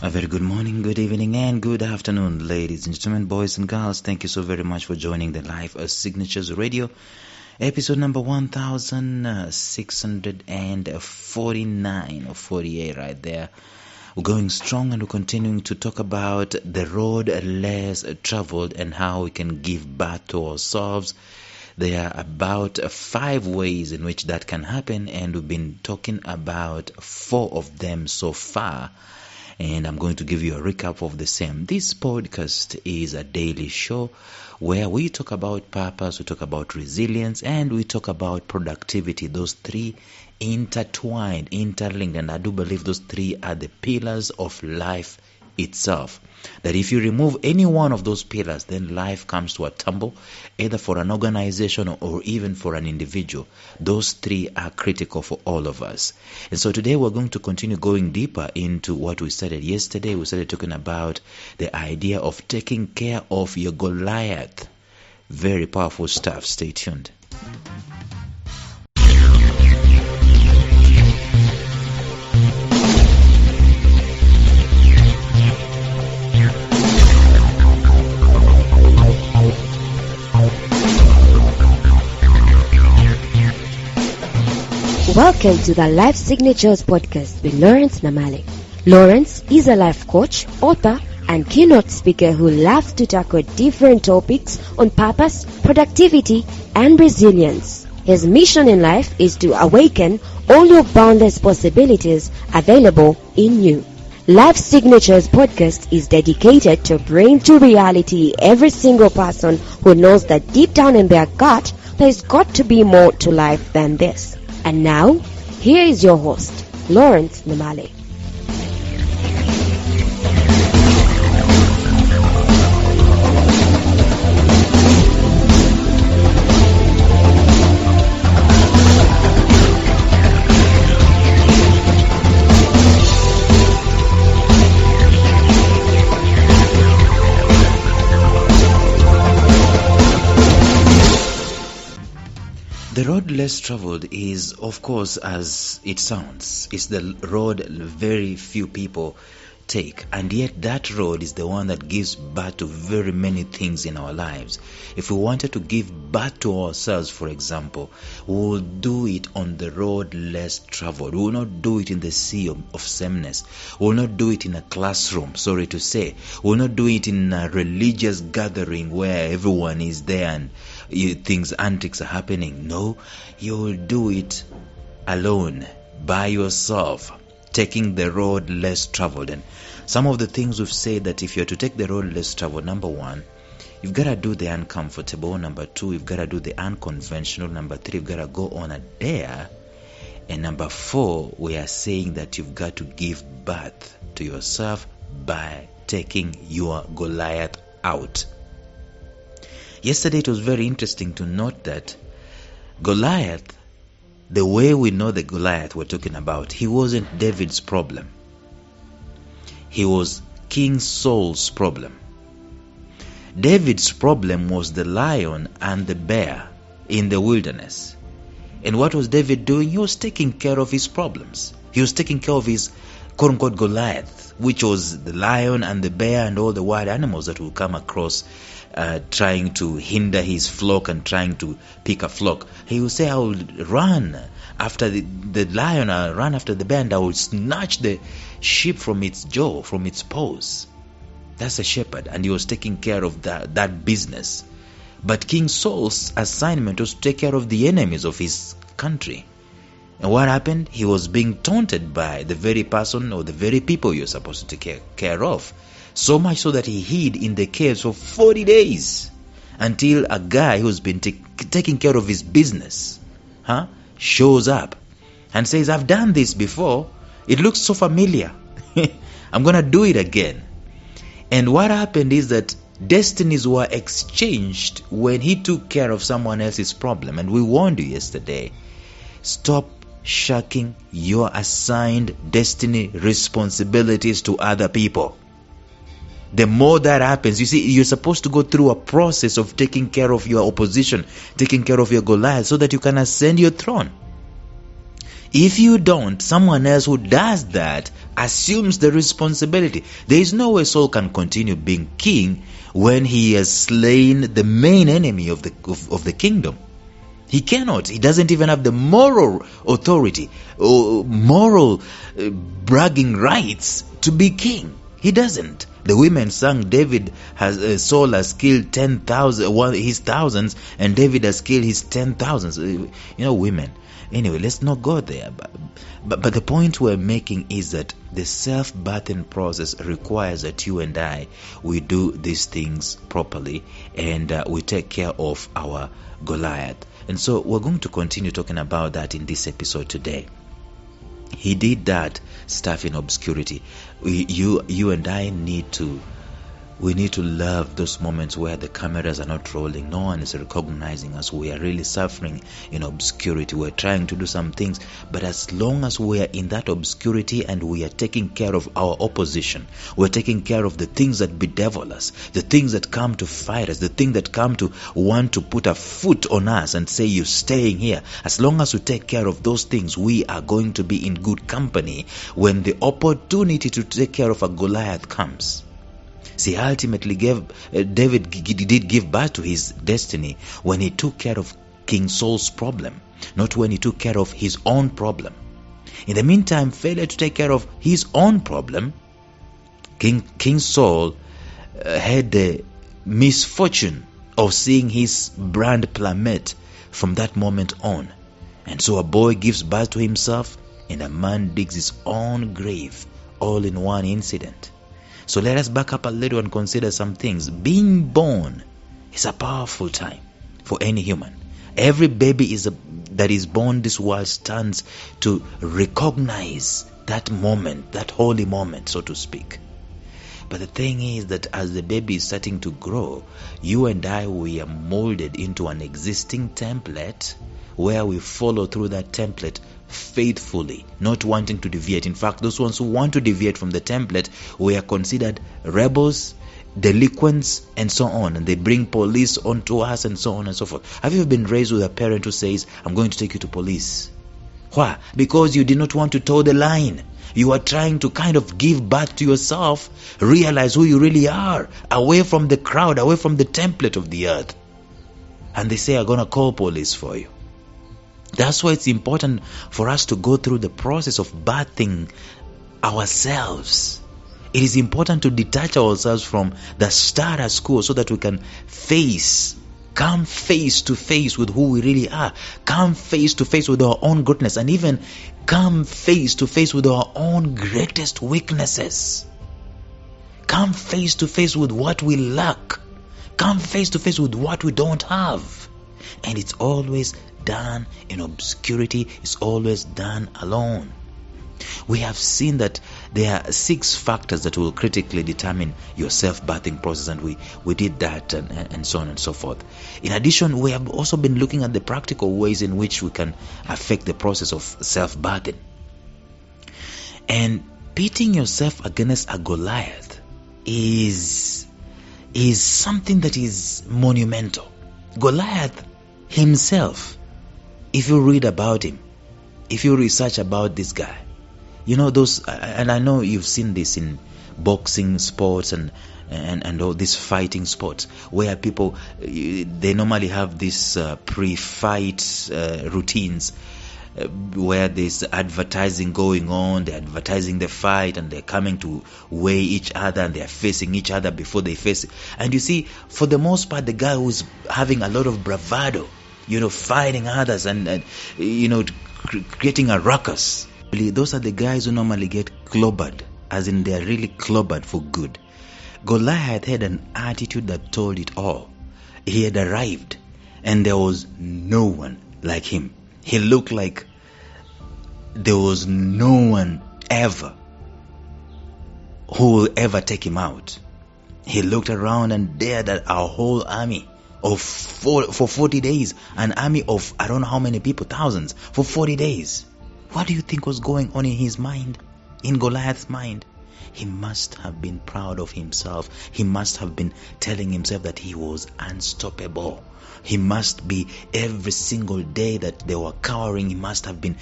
A very good morning, good evening, and good afternoon, ladies and gentlemen, boys and girls. Thank you so very much for joining the Live Signatures Radio, episode number 1649 or 48 right there. We're going strong and we're continuing to talk about the road less traveled and how we can give birth to ourselves. There are about 5 ways in which that can happen, and we've been talking about 4 of them so far. And I'm going to give you a recap of the same. This podcast is a daily show where we talk about purpose, we talk about resilience, and we talk about productivity. Those 3 intertwined, interlinked, and I do believe those 3 are the pillars of life itself. That if you remove any one of those pillars, then life comes to a tumble, either for an organization or even for an individual. Those 3 are critical for all of us. And so today we're going to continue going deeper into what we started yesterday. We started talking about the idea of taking care of your Goliath. Very powerful stuff. Stay tuned. Welcome to the Life Signatures Podcast with Lawrence Namale. Lawrence is a life coach, author, and keynote speaker who loves to tackle different topics on purpose, productivity, and resilience. His mission in life is to awaken all your boundless possibilities available in you. Life Signatures Podcast is dedicated to bring to reality every single person who knows that deep down in their gut, there's got to be more to life than this. And now, here is your host, Lawrence Namale. The road less traveled is, of course, as it sounds. It's the road very few people take, and yet that road is the one that gives birth to very many things in our lives. If we wanted to give birth to ourselves, for example, we will do it on the road less traveled. We will not do it in the sea of sameness. We will not do it in a classroom, sorry to say. We will not do it in a religious gathering where everyone is there and antics are happening. No, you will do it alone, by yourself, taking the road less traveled. And some of the things we've said, that if you're to take the road less traveled, number 1, you've got to do the uncomfortable. Number 2, you've got to do the unconventional. Number 3, you've got to go on a dare. And number 4, we are saying that you've got to give birth to yourself by taking your Goliath out. Yesterday it was very interesting to note that Goliath, the way we know the Goliath we're talking about, he wasn't David's problem. He was King Saul's problem. David's problem was the lion and the bear in the wilderness. And what was David doing? He was taking care of his problems. He was taking care of his quote-unquote Goliath, which was the lion and the bear and all the wild animals that will come across trying to hinder his flock and trying to pick a flock. He will say, I will run after the lion, I'll run after the bear, and I will snatch the sheep from its jaw, from its paws. That's a shepherd, and he was taking care of that business. But King Saul's assignment was to take care of the enemies of his country. And what happened? He was being taunted by the very person or the very people you're supposed to take care of. So much so that he hid in the caves for 40 days until a guy who's been taking care of his business shows up and says, I've done this before. It looks so familiar. I'm going to do it again. And what happened is that destinies were exchanged when he took care of someone else's problem. And we warned you yesterday, stop shirking your assigned destiny responsibilities to other people. The more that happens, you see, you're supposed to go through a process of taking care of your opposition, taking care of your Goliath, so that you can ascend your throne. If you don't, someone else who does that assumes the responsibility. There is no way Saul can continue being king when he has slain the main enemy of the kingdom. He cannot. He doesn't even have the moral authority or moral bragging rights to be king. He doesn't. The women sang, Saul has killed 10,000, his thousands, and David has killed his 10,000s. Women. Anyway, let's not go there. But the point we're making is that the self-birthing process requires that you and I, we do these things properly, and we take care of our Goliath. And so we're going to continue talking about that in this episode today. He did that stuff in obscurity. You and I need to love those moments where the cameras are not rolling. No one is recognizing us. We are really suffering in obscurity. We're trying to do some things. But as long as we are in that obscurity and we are taking care of our opposition, we're taking care of the things that bedevil us, the things that come to fight us, the things that come to want to put a foot on us and say, you're staying here. As long as we take care of those things, we are going to be in good company when the opportunity to take care of a Goliath comes. See, ultimately David did give birth to his destiny when he took care of King Saul's problem, not when he took care of his own problem. In the meantime, failure to take care of his own problem, King Saul had the misfortune of seeing his brand plummet from that moment on. And so a boy gives birth to himself, and a man digs his own grave, all in one incident. So let us back up a little and consider some things. Being born is a powerful time for any human. Every baby that is born this world stands to recognize that moment, that holy moment, so to speak. But the thing is that as the baby is starting to grow, you and I, we are molded into an existing template where we follow through that template faithfully, not wanting to deviate. In fact, those ones who want to deviate from the template, we are considered rebels, delinquents, and so on, and they bring police onto us and so on and so forth. Have you ever been raised with a parent who says, I'm going to take you to police? Why? Because you did not want to toe the line. You are trying to kind of give birth to yourself, realize who you really are, away from the crowd, away from the template of the earth. And they say, I'm going to call police for you. That's why it's important for us to go through the process of birthing ourselves. It is important to detach ourselves from the status quo so that we can come face to face with who we really are, come face to face with our own greatness, and even come face to face with our own greatest weaknesses. Come face to face with what we lack. Come face to face with what we don't have. And it's always done in obscurity. It's always done alone. We have seen that there are 6 factors that will critically determine your self-birthing process, and we did that and so on and so forth. In addition, we have also been looking at the practical ways in which we can affect the process of self-birthing. And pitting yourself against a Goliath is something that is monumental. Goliath himself, if you read about him, if you research about this guy, those, and I know you've seen this in boxing sports and all these fighting sports, where people, they normally have these pre-fight routines, where there's advertising going on. They're advertising the fight, and they're coming to weigh each other, and they're facing each other before they face it. And you see, for the most part, the guy who's having a lot of bravado, fighting others and creating a ruckus, those are the guys who normally get clobbered, as in they're really clobbered for good. Goliath had an attitude that told it all. He had arrived, and there was no one like him. He looked like there was no one ever who will ever take him out. He looked around and dared at our whole army for 40 days. An army of I don't know how many people, thousands, for 40 days. What do you think was going on in his mind, in Goliath's mind? He must have been proud of himself. He must have been telling himself that he was unstoppable. He must be, every single day that they were cowering, he must have been,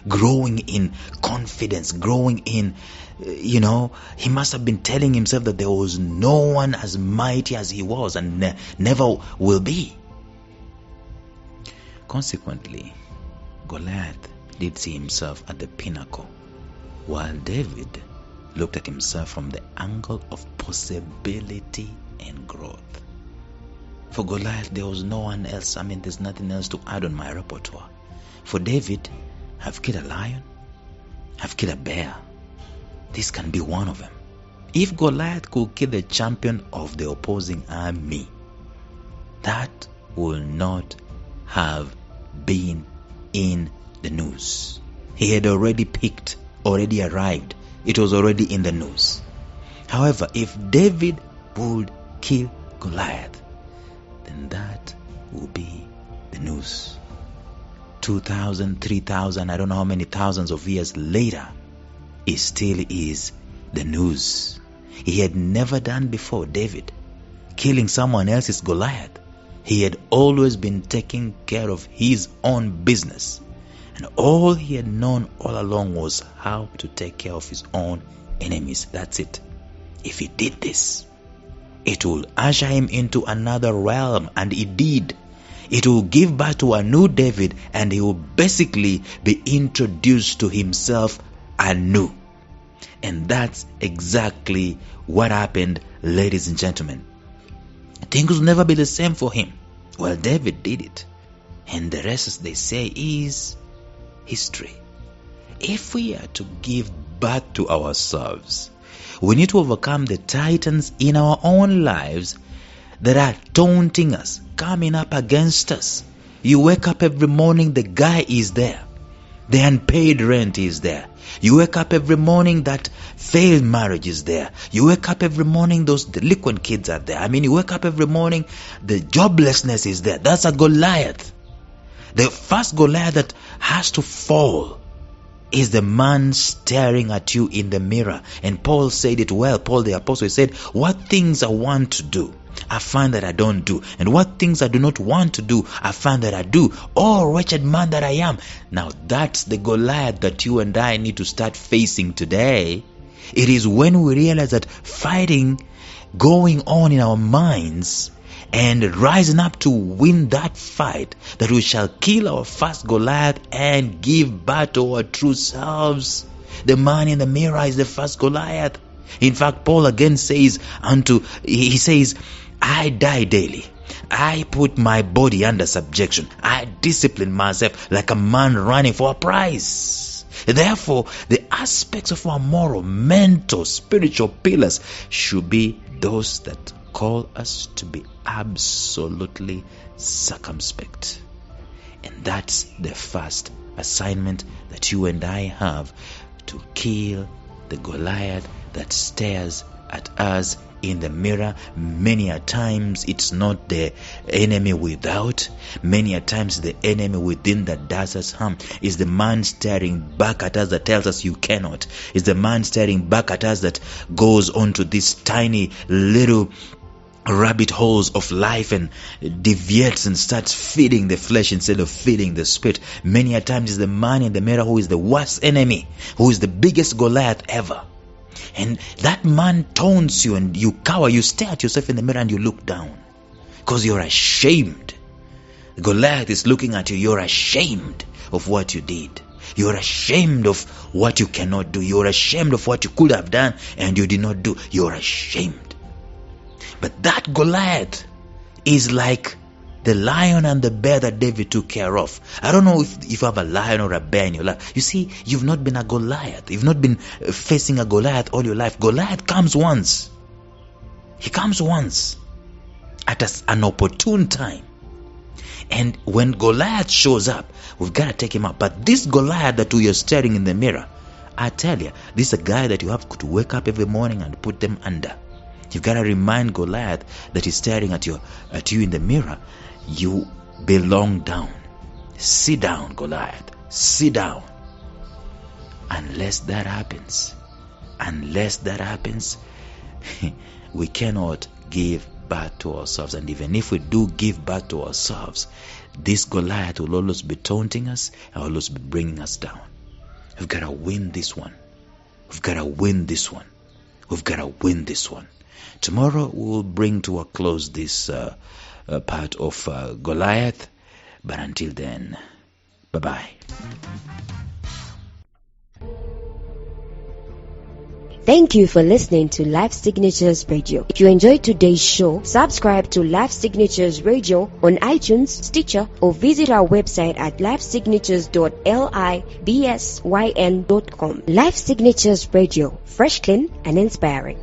growing in confidence, growing in, he must have been telling himself that there was no one as mighty as he was and never will be. Consequently, Goliath did see himself at the pinnacle, while David looked at himself from the angle of possibility and growth. For Goliath, there was no one else. There's nothing else to add on my repertoire. For David, I've killed a lion, I've killed a bear. This can be one of them. If Goliath could kill the champion of the opposing army, that will not have been in the news. He had already picked, already arrived. It was already in the news. However, if David would kill Goliath, then that will be the news. 2,000, 3,000, I don't know how many thousands of years later, it still is the news. He had never done before, David, killing someone else's Goliath. He had always been taking care of his own business. And all he had known all along was how to take care of his own enemies. That's it. If he did this, it will usher him into another realm. And it did. It will give birth to a new David, and he will basically be introduced to himself anew. And that's exactly what happened, ladies and gentlemen. Things will never be the same for him. Well, David did it. And the rest, as they say, is history. If we are to give birth to ourselves, we need to overcome the titans in our own lives that are taunting us, coming up against us. You wake up every morning, the guy is there. The unpaid rent is there. You wake up every morning, that failed marriage is there. You wake up every morning, those delinquent kids are there. You wake up every morning, the joblessness is there. That's a Goliath. The first Goliath that has to fall is the man staring at you in the mirror. And Paul said it well. Paul the apostle said, what things I want to do, I find that I don't do. And what things I do not want to do, I find that I do. Oh, wretched man that I am. Now that's the Goliath that you and I need to start facing today. It is when we realize that fighting going on in our minds and rising up to win that fight, that we shall kill our first Goliath and give birth to our true selves. The man in the mirror is the first Goliath. In fact, Paul again says he says, I die daily. I put my body under subjection. I discipline myself like a man running for a prize. Therefore, the aspects of our moral, mental, spiritual pillars should be those that call us to be absolutely circumspect. And that's the first assignment that you and I have, to kill the Goliath that stares at us in the mirror. Many a times it's not the enemy without. Many a times the enemy within that does us harm. Is the man staring back at us that tells us you cannot. Is the man staring back at us that goes on to these tiny little rabbit holes of life and deviates and starts feeding the flesh instead of feeding the spirit. Many a times is the man in the mirror who is the worst enemy, who is the biggest Goliath ever. And that man taunts you and you cower. You stare at yourself in the mirror and you look down because you're ashamed. Goliath is looking at you. You're ashamed of what you did. You're ashamed of what you cannot do. You're ashamed of what you could have done and you did not do. You're ashamed. But that Goliath is like the lion and the bear that David took care of. I don't know if you have a lion or a bear in your life. You see, you've not been a Goliath. You've not been facing a Goliath all your life. Goliath comes once. He comes once at an opportune time. And when Goliath shows up, we've got to take him out. But this Goliath that we are staring in the mirror, I tell you, this is a guy that you have to wake up every morning and put them under. You've got to remind Goliath that he's staring at you in the mirror. You belong down. Sit down, Goliath. Sit down. Unless that happens, Unless that happens, we cannot give birth to ourselves. And even if we do give birth to ourselves, this Goliath will always be taunting us and always be bringing us down. We've got to win this one. We've got to win this one. We've got to win this one. Tomorrow we will bring to a close this part of Goliath. But until then, bye-bye. Thank you for listening to Life Signatures Radio. If you enjoyed today's show, subscribe to Life Signatures Radio on iTunes, Stitcher, or visit our website at lifesignatures.libsyn.com. Life Signatures Radio, fresh, clean, and inspiring.